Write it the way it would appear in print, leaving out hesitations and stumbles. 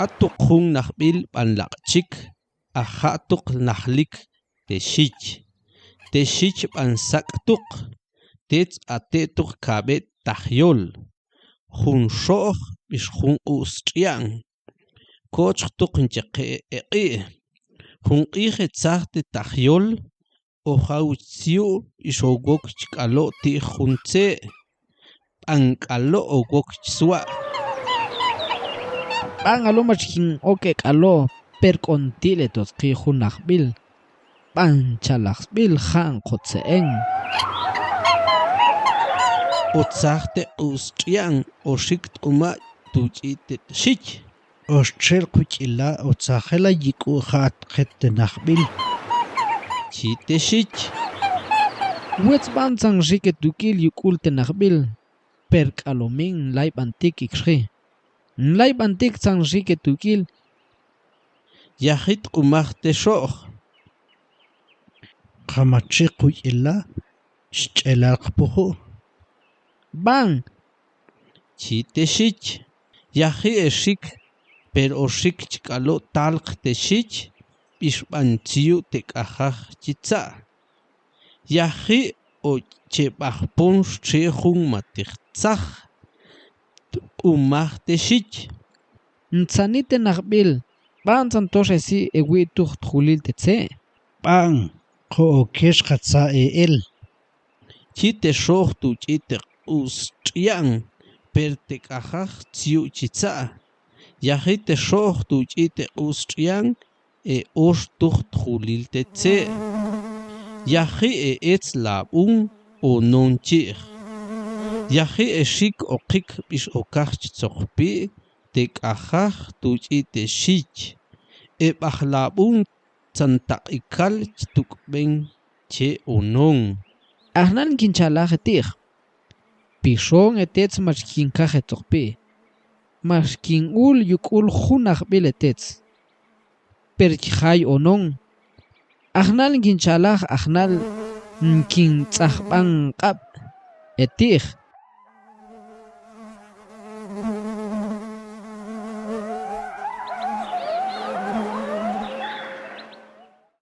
Atuk jun najbil panlaqchik ajatuk najlik texich pansaktuk tets atetuk kabet tajyol jun xo'j bix jun ustz'yan kochtuk ncheqe eqi jun q'ij etzajte tajyol ojawtsiu ixowok chk'alo ti jun tze' p'ank'alo owok chswa' Pan alo machkin oke k'alo per k'ontile totzqi jun najb'il pan chalajsb'il jan qotze'en otzajte ustz'yan oxik t'uma' tuch'ite xich oxchel quch'ila otzajela yik'u jatqete najb'il chite xich wetz b'antzan rike tukil yuk'ulte najb'il per k'alomin lay b'antik ikxri lay b'antik tzan rike tukil yajit t'umajte xo'j qamachi quch'ila xch'elal qpuju ban chite xich yaji exik per oxik chk'alo talqte xich b'ix b'antziu tek'ajaj chitza' yaji ocheb'ajpon xche jun matijtzaj t'umajte xich ntzanite najb'il b'antzan toxesi ewi' tuj tjulil tetze' b'an qo'okex qatza el chite xoj tuch'ite ustz'yan per tek'ajaj tsiu' chitza' yajite xoj tuch'ite ustz'yan ox tuj tjulil tetze' yaji etz lab'un onon chi'j yaji exik oqik b'ix okaj chtzoqpi' tek'ajaj tuch'ite xich b'ajlab'un tzantaq'ikal chtuk'b'en che onon ajnal kinchalaj etij pixon etetz machkinkaj etzoqpi' maxkin'ul yuk'ul jun najb'il etetz per kjay onon ajnal kinchalaj ajnal kintz'ajb'an q'ab' etij